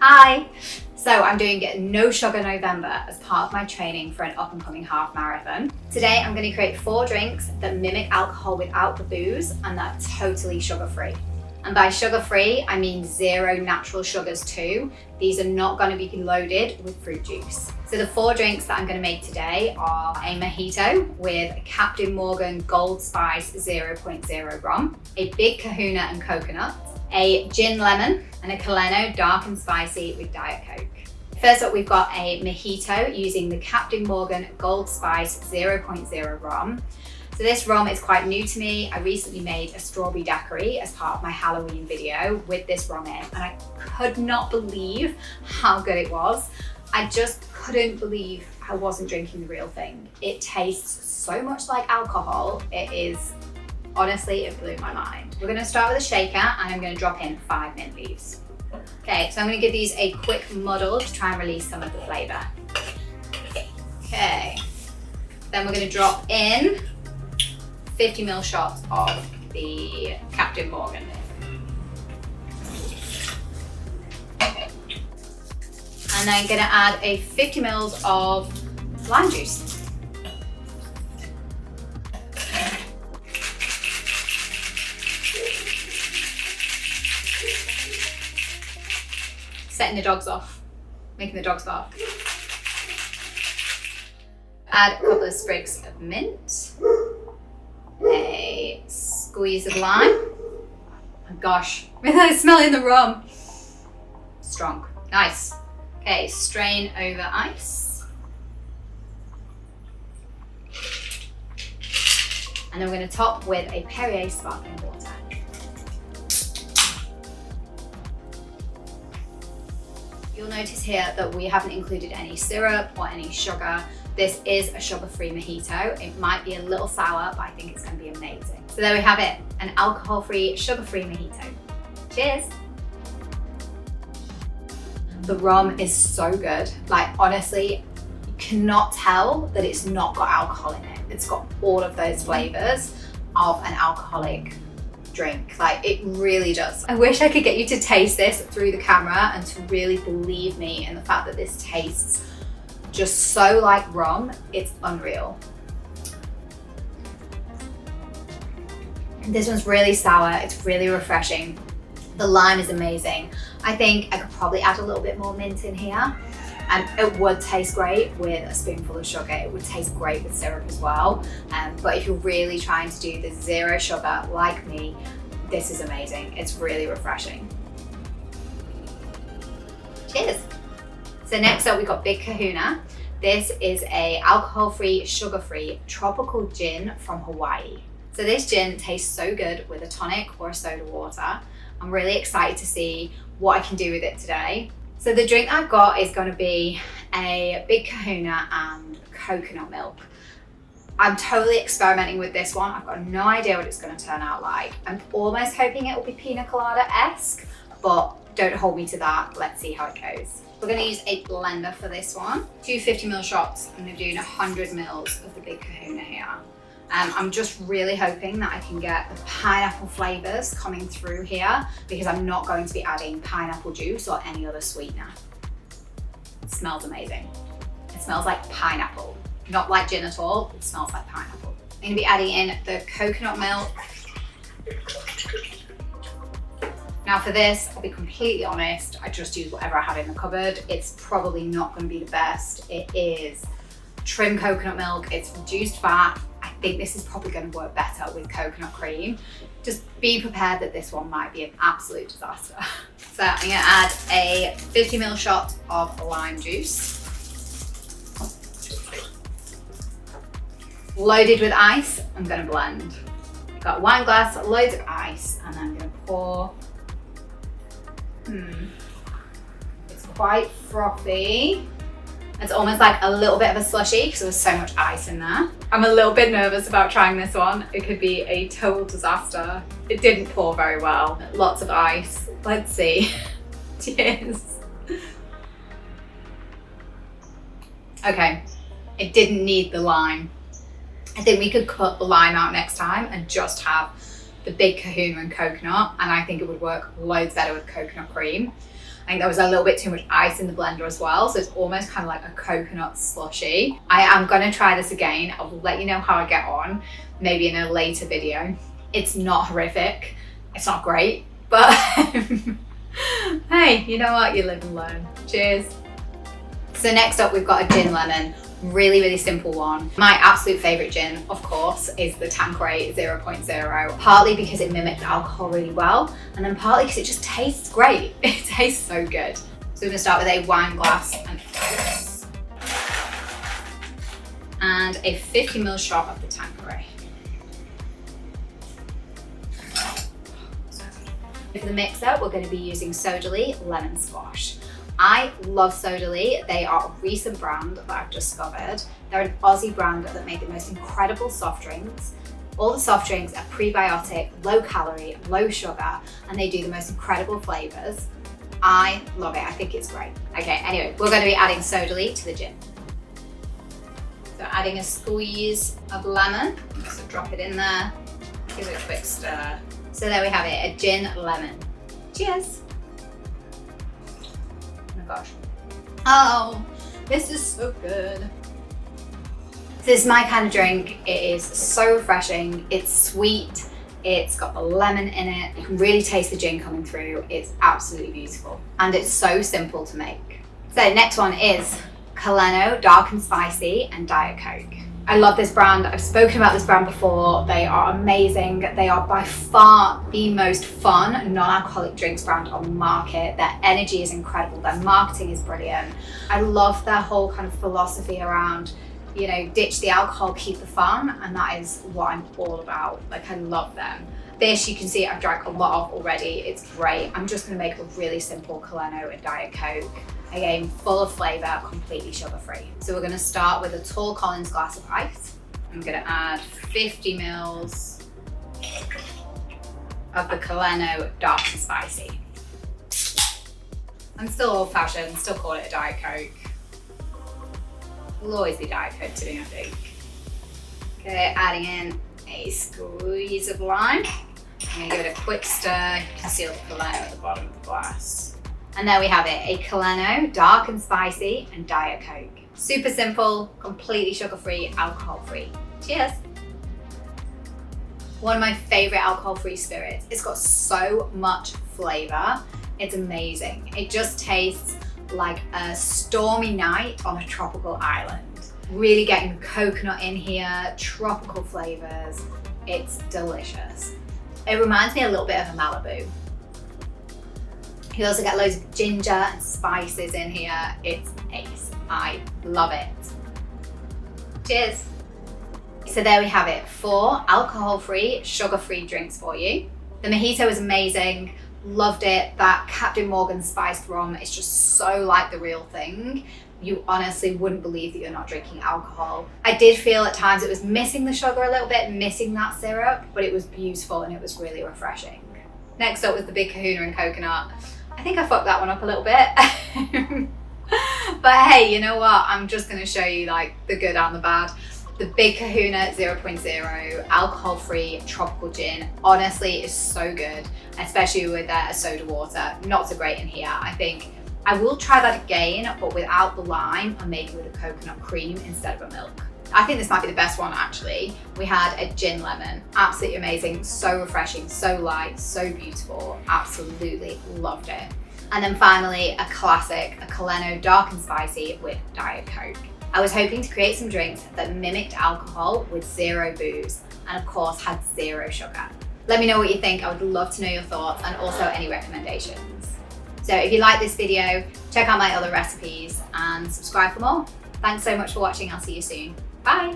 Hi! So I'm doing No Sugar November as part of my training for an up and coming half marathon. Today I'm going to create 4 drinks that mimic alcohol without the booze and that are totally sugar free. And by sugar free, I mean 0 natural sugars too. These are not going to be loaded with fruit juice. So the 4 drinks that I'm going to make today are a Mojito with a Captain Morgan Gold Spice 0.0 rum, a big Kahuna and Coconut, a gin lemon, and a Caleno dark and spicy with Diet Coke. First up, we've got a Mojito using the Captain Morgan Gold Spice 0.0 rum. So this rum is quite new to me. I recently made a strawberry daiquiri as part of my Halloween video with this rum in, and I could not believe how good it was. I just couldn't believe I wasn't drinking the real thing. It tastes so much like alcohol. Honestly, it blew my mind. We're gonna start with a shaker and I'm gonna drop in 5 mint leaves. Okay, so I'm gonna give these a quick muddle to try and release some of the flavor. Okay, then we're gonna drop in 50 ml shots of the Captain Morgan. And then gonna add a 50 ml of lime juice. Setting the dogs off, making the dogs bark. Add a couple of sprigs of mint, a squeeze of lime. Oh gosh, I'm smelling the rum. Strong, nice. Okay, strain over ice. And then we're gonna top with a Perrier sparkling water. You'll notice here that we haven't included any syrup or any sugar. This is a sugar-free Mojito. It might be a little sour, but I think it's gonna be amazing. So there we have it, an alcohol-free, sugar-free Mojito. Cheers. The rum is so good. Like honestly, you cannot tell that it's not got alcohol in it. It's got all of those flavors of an alcoholic drink. Like it really does. I wish I could get you to taste this through the camera and to really believe me in the fact that this tastes just so like rum. It's unreal. This one's really sour. It's really refreshing. The lime is amazing. I think I could probably add a little bit more mint in here. And it would taste great with a spoonful of sugar. It would taste great with syrup as well. But if you're really trying to do the 0 sugar like me, this is amazing. It's really refreshing. Cheers. So next up, we've got Big Kahuna. This is a alcohol-free, sugar-free tropical gin from Hawaii. So this gin tastes so good with a tonic or a soda water. I'm really excited to see what I can do with it today. So the drink I've got is going to be a Big Kahuna and coconut milk. I'm totally experimenting with this one. I've got no idea what it's going to turn out like. I'm almost hoping it will be pina colada-esque, but don't hold me to that. Let's see how it goes. We're going to use a blender for this one. 2 50 ml shots. I'm doing 100 ml of the Big Kahuna here. I'm just really hoping that I can get the pineapple flavors coming through here because I'm not going to be adding pineapple juice or any other sweetener. It smells amazing. It smells like pineapple, not like gin at all. It smells like pineapple. I'm gonna be adding in the coconut milk. Now for this, I'll be completely honest, I just use whatever I have in the cupboard. It's probably not gonna be the best. It is trim coconut milk, it's reduced fat. I think this is probably going to work better with coconut cream. Just be prepared that this one might be an absolute disaster. So I'm going to add a 50 ml shot of lime juice. Loaded with ice, I'm going to blend. Got a wine glass, loads of ice, and I'm going to pour. It's quite frothy. It's almost like a little bit of a slushy because there's so much ice in there. I'm a little bit nervous about trying this one. It could be a total disaster. It didn't pour very well. Lots of ice. Let's see. Cheers. Okay, it didn't need the lime. I think we could cut the lime out next time and just have the Big Kahuna and coconut, and I think it would work loads better with coconut cream. think there was a little bit too much ice in the blender as well, so it's almost kind of like a coconut slushy. I am gonna try this again. I will let you know how I get on, maybe in a later video. It's not horrific, it's not great, but hey, you know what? You live and learn. Cheers. So next up, we've got a gin lemon. Really simple one. My absolute favorite gin, of course, is the Tanqueray 0.0, partly because it mimics alcohol really well, and then partly because it just tastes great. It tastes so good. So we're gonna start with a wine glass and ice, and a 50ml shot of the Tanqueray. For the mixer, we're going to be using Sodali Lemon Squash. I love Sodali. They are a recent brand that I've discovered. They're an Aussie brand that make the most incredible soft drinks. All the soft drinks are prebiotic, low calorie, low sugar, and they do the most incredible flavors. I love it. I think it's great. Okay, anyway, we're going to be adding Sodali to the gin. So adding a squeeze of lemon. So drop it in there, give it a quick stir. So there we have it, a gin lemon. Cheers. Oh my gosh. Oh, this is so good. This is my kind of drink. It is so refreshing. It's sweet. It's got the lemon in it. You can really taste the gin coming through. It's absolutely beautiful. And it's so simple to make. So next one is Caleno, dark and spicy, and Diet Coke. I love this brand. I've spoken about this brand before. They are amazing. They are by far the most fun non-alcoholic drinks brand on the market. Their energy is incredible. Their marketing is brilliant. I love their whole kind of philosophy around, you know, ditch the alcohol, keep the fun. And that is what I'm all about. Like, I love them. This, you can see I've drank a lot of already. It's great. I'm just gonna make a really simple Caleno and Diet Coke. Again, full of flavor, completely sugar-free. So we're gonna start with a tall Collins glass of ice. I'm gonna add 50 mils of the Caleno dark and spicy. I'm still old-fashioned, still call it a Diet Coke. It'll always be Diet Coke to me, I think. Okay, adding in a squeeze of lime. I'm gonna give it a quick stir. You can see all the Caleno at the bottom of the glass. And there we have it, a Caleno, dark and spicy, and Diet Coke. Super simple, completely sugar-free, alcohol-free. Cheers. One of my favorite alcohol-free spirits. It's got so much flavor. It's amazing. It just tastes like a stormy night on a tropical island. Really getting coconut in here, tropical flavors. It's delicious. It reminds me a little bit of a Malibu. You also get loads of ginger and spices in here. It's ace. I love it. Cheers. So there we have it, 4 alcohol-free, sugar-free drinks for you. The Mojito is amazing. Loved it. That Captain Morgan spiced rum is just so like the real thing. You honestly wouldn't believe that you're not drinking alcohol. I did feel at times it was missing the sugar a little bit, missing that syrup, but it was beautiful and it was really refreshing. Next up was the big Kahuna Coconut. I think I fucked that one up a little bit. But hey, you know what? I'm just gonna show you like the good and the bad. The big Kahuna 0.0 alcohol-free tropical gin honestly is so good, especially with a soda water. Not so great in here. I think I will try that again, but without the lime and maybe with a coconut cream instead of a milk. I think this might be the best one actually. We had a gin lemon, absolutely amazing, so refreshing, so light, so beautiful, absolutely loved it. And then finally, a classic, a Caleno dark and spicy with Diet Coke. I was hoping to create some drinks that mimicked alcohol with 0 booze, and of course had 0 sugar. Let me know what you think, I would love to know your thoughts and also any recommendations. So if you like this video, check out my other recipes and subscribe for more. Thanks so much for watching, I'll see you soon. Bye.